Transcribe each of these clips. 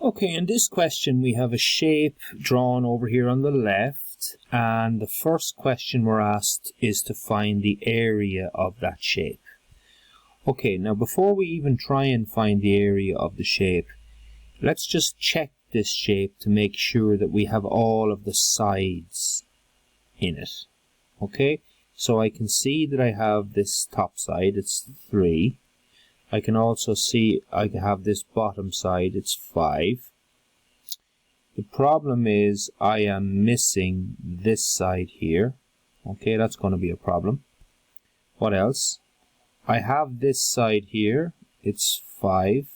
Okay, in this question we have a shape drawn over here on the left, and the first question we're asked is to find the area of that shape. Okay, now before we even try and find the area of the shape, let's just check this shape to make sure that we have all of the sides in it. Okay, so I can see that I have this top side, it's 3. I can also see I have this bottom side, it's 5. The problem is I am missing this side here. Okay, that's going to be a problem. What else? I have this side here, it's 5.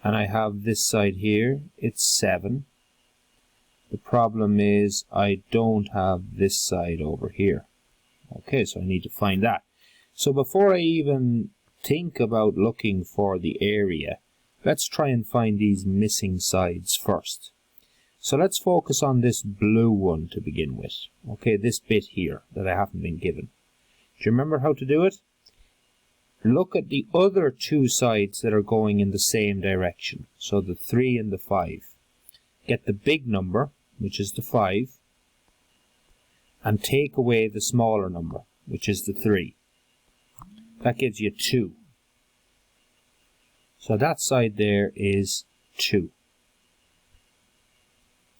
And I have this side here, it's 7. The problem is I don't have this side over here. Okay, so I need to find that. So before I even think about looking for the area, let's try and find these missing sides first. So let's focus on this blue one to begin with. Okay, this bit here that I haven't been given. Do you remember how to do it? Look at the other 2 sides that are going in the same direction. So the 3 and the 5. Get the big number, which is the 5, and take away the smaller number, which is the 3. That gives you 2. So that side there is 2.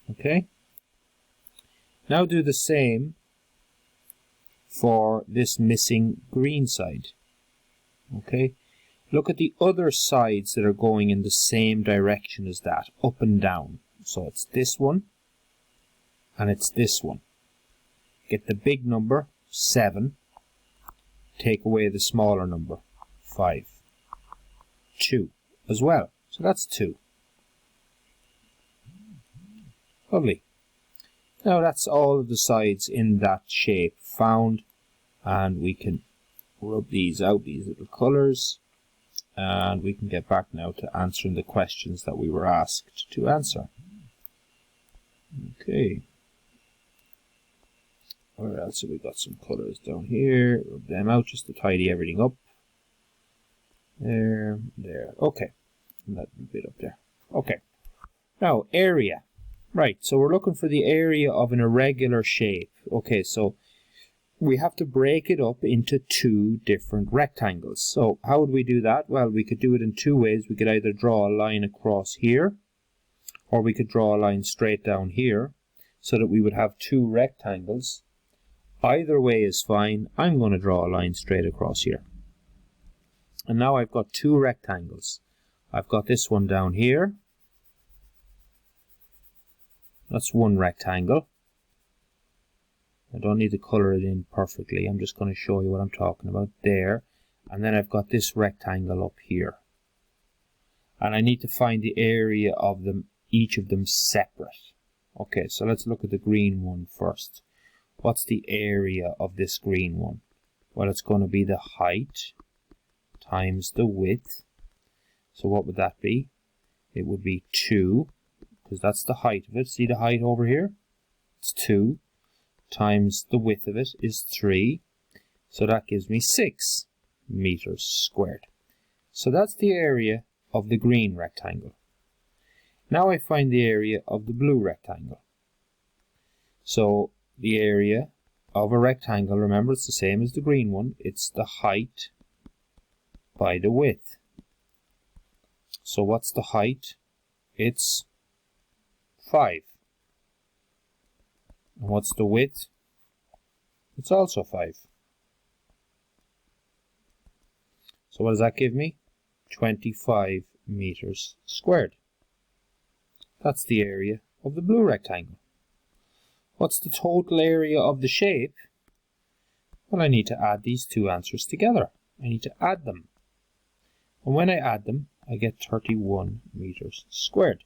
Okay? Now do the same for this missing green side. Okay? Look at the other sides that are going in the same direction as that, up and down. So it's this one, and it's this one. Get the big number, 7. Take away the smaller number, 5. 2 as well. So that's 2. Lovely. Now that's all of the sides in that shape found, and we can rub these out, these little colours, and we can get back now to answering the questions that we were asked to answer. Okay. Where else have we got some colours down here? Rub them out just to tidy everything up. There, there. Okay. And that bit up there. Okay. Now, area. Right, so we're looking for the area of an irregular shape. Okay, so we have to break it up into 2 different rectangles. So how would we do that? Well, we could do it in 2 ways. We could either draw a line across here, or we could draw a line straight down here, so that we would have 2 rectangles. Either way is fine. I'm going to draw a line straight across here. And now I've got 2 rectangles. I've got this one down here. That's 1 rectangle. I don't need to colour it in perfectly. I'm just going to show you what I'm talking about there. And then I've got this rectangle up here. And I need to find the area of them, each of them separate. Okay, so let's look at the green one first. What's the area of this green one? Well, it's going to be the height times the width. So what would that be? It would be 2, because that's the height of it. See the height over here? It's 2 times the width of it is 3. So that gives me 6 meters squared. So that's the area of the green rectangle. Now I find the area of the blue rectangle. So the area of a rectangle, remember, it's the same as the green one. It's the height by the width. So what's the height? It's 5. And what's the width? It's also 5. So what does that give me? 25 meters squared. That's the area of the blue rectangle. What's the total area of the shape? Well, I need to add these 2 answers together. I need to add them. And when I add them, I get 31 meters squared.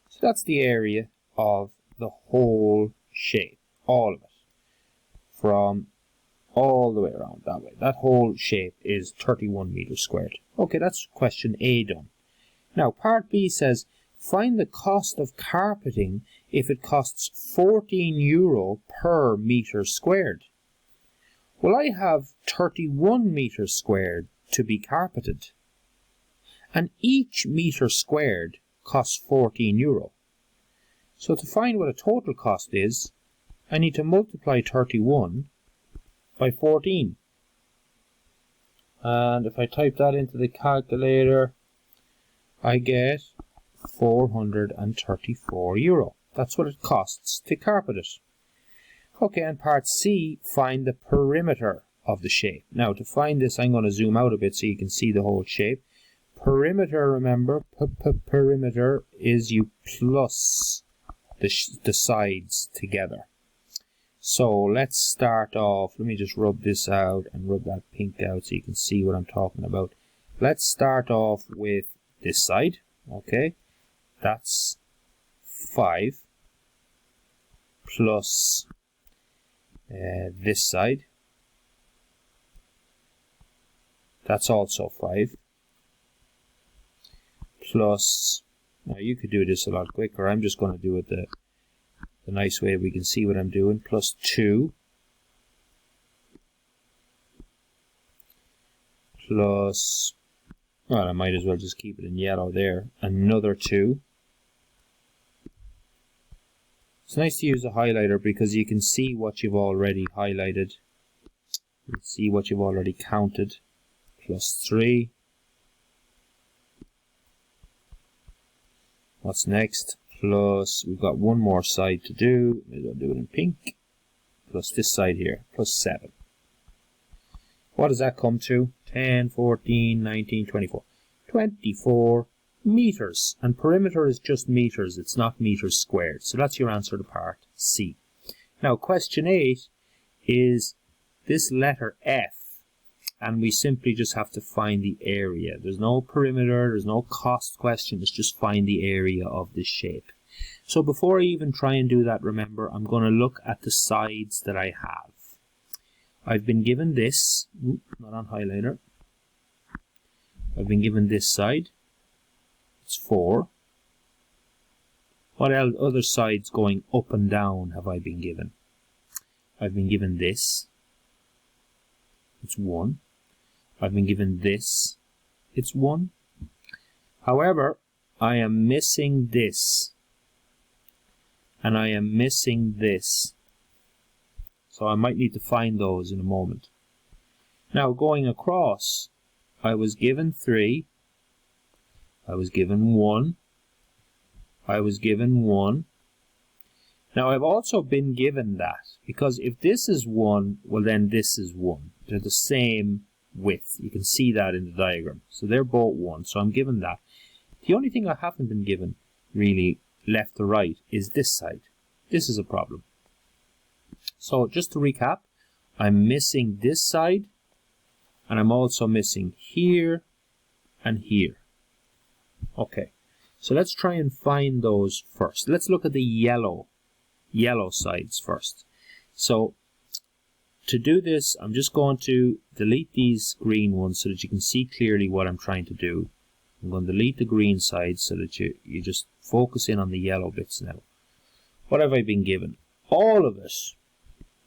So that's the area of the whole shape, all of it, from all the way around that way. That whole shape is 31 meters squared. Okay, that's question A done. Now, part B says, find the cost of carpeting if it costs €14 per meter squared. Well, I have 31 meters squared to be carpeted. And each meter squared costs 14 euro. So to find what a total cost is, I need to multiply 31 by 14. And if I type that into the calculator, I get 434 euro. That's what it costs to carpet it. Okay, and part C, find the perimeter of the shape. Now to find this, I'm going to zoom out a bit so you can see the whole shape. Perimeter, remember, perimeter is you plus the sides together. So let's start off, let me just rub this out and rub that pink out so you can see what I'm talking about. Let's start off with this side, okay, that's 5 plus this side, that's also 5, plus, now you could do this a lot quicker, I'm just going to do it the nice way we can see what I'm doing, plus 2, plus, well, I might as well just keep it in yellow there, another 2. It's nice to use a highlighter because you can see what you've already highlighted, you can see what you've already counted, plus 3. What's next? Plus, we've got one more side to do. Maybe I'll do it in pink. Plus this side here, plus 7. What does that come to? 10, 14, 19, 24. 24 meters. And perimeter is just meters. It's not meters squared. So that's your answer to part C. Now, question 8 is this letter F. And we simply just have to find the area. There's no perimeter, there's no cost question, it's just find the area of this shape. So before I even try and do that, remember, I'm going to look at the sides that I have. I've been given this, not on highlighter, I've been given this side, it's 4. What other sides going up and down have I been given? I've been given this, it's 1. I've been given this, it's 1. However, I am missing this, and I am missing this. So I might need to find those in a moment. Now going across, I was given 3, I was given 1, I was given 1. Now I've also been given that, because if this is 1, well then this is 1. They're the same width. You can see that in the diagram. So they're both 1, so I'm given that. The only thing I haven't been given, really, left to right, is this side. This is a problem. So just to recap, I'm missing this side, and I'm also missing here and here. Okay, so let's try and find those first. Let's look at the yellow sides first. So to do this, I'm just going to delete these green ones so that you can see clearly what I'm trying to do. I'm going to delete the green sides so that you just focus in on the yellow bits now. What have I been given? All of it,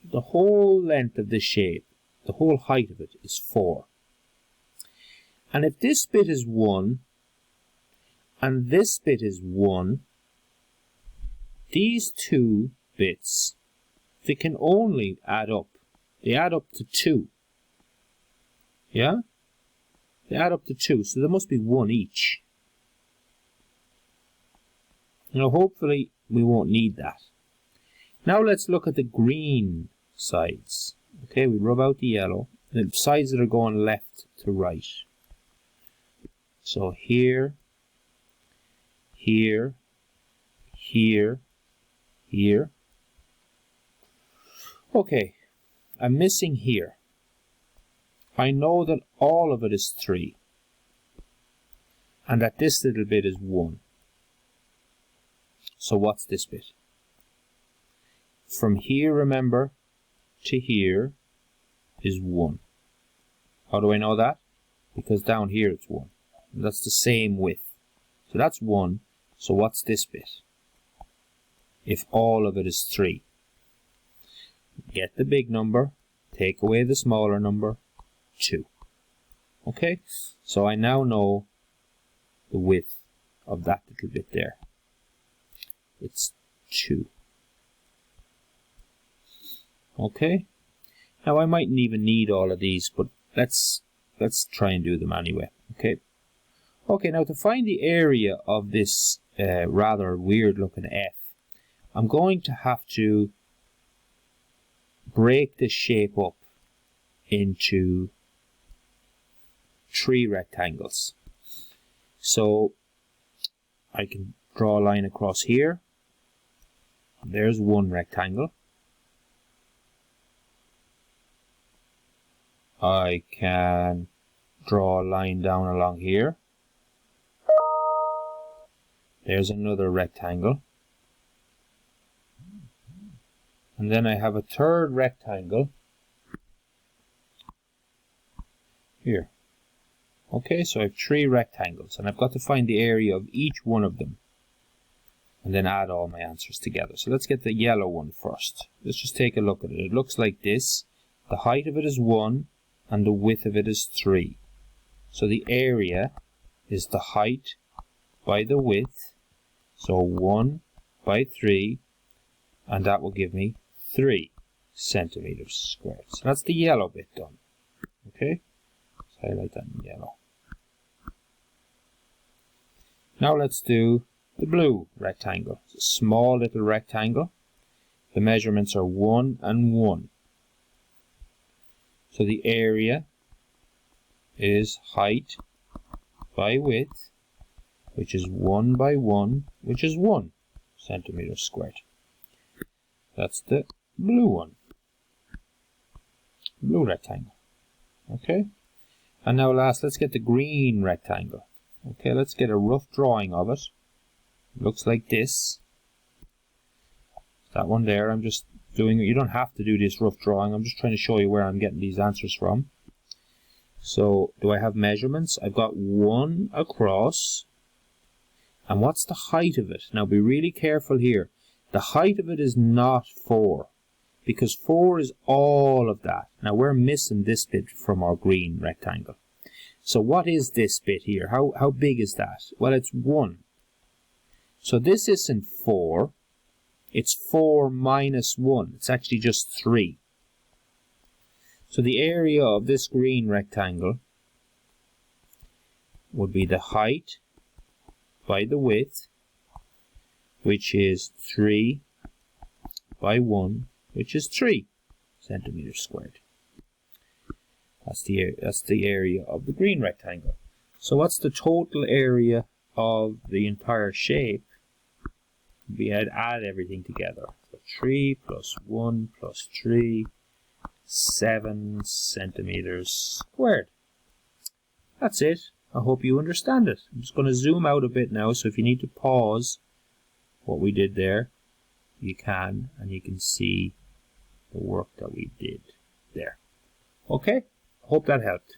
the whole length of this shape, the whole height of it is 4. And if this bit is 1, and this bit is 1, these two bits, they can only add up. They add up to 2. Yeah? They add up to 2, so there must be 1 each. Now hopefully we won't need that. Now let's look at the green sides. Okay, we rub out the yellow. The sides that are going left to right. So here, here, here, here. Okay, I'm missing here. I know that all of it is 3. And that this little bit is 1. So what's this bit? From here, remember, to here is 1. How do I know that? Because down here it's 1. And that's the same width. So that's 1. So what's this bit? If all of it is 3. Get the big number, take away the smaller number, 2. Okay? So I now know the width of that little bit there? It's 2. Okay. Now I mightn't even need all of these, but let's try and do them anyway. Okay. Okay, now to find the area of this rather weird looking F, I'm going to have to break this shape up into 3 rectangles. So I can draw a line across here. There's 1 rectangle. I can draw a line down along here. There's another rectangle. And then I have a 3rd rectangle here. Okay, so I have 3 rectangles, and I've got to find the area of each one of them and then add all my answers together. So let's get the yellow one first. Let's just take a look at it. It looks like this. The height of it is 1 and the width of it is 3. So the area is the height by the width. So 1 by 3, and that will give me 3 centimeters squared. So that's the yellow bit done. Okay, let's highlight that in yellow. Now let's do the blue rectangle. It's a small little rectangle. The measurements are 1 and 1. So the area is height by width, which is 1 by 1, which is 1 centimeter squared. That's the blue one. Blue rectangle. Okay. And now last, let's get the green rectangle. Okay, let's get a rough drawing of it. It looks like this. That one there, I'm just doing, you don't have to do this rough drawing. I'm just trying to show you where I'm getting these answers from. So, do I have measurements? I've got 1 across. And what's the height of it? Now be really careful here. The height of it is not 4, because 4 is all of that. Now we're missing this bit from our green rectangle. So what is this bit here? How big is that? Well, it's 1. So this isn't 4. It's 4 minus 1. It's actually just 3. So the area of this green rectangle would be the height by the width, which is 3 by 1, which is 3 centimeters squared. That's the area of the green rectangle. So what's the total area of the entire shape? We add everything together. So 3 plus 1 plus 3, 7 centimeters squared. That's it. I hope you understand it. I'm just going to zoom out a bit now, so if you need to pause what we did there, you can, and you can see the work that we did there. Okay? Hope that helped.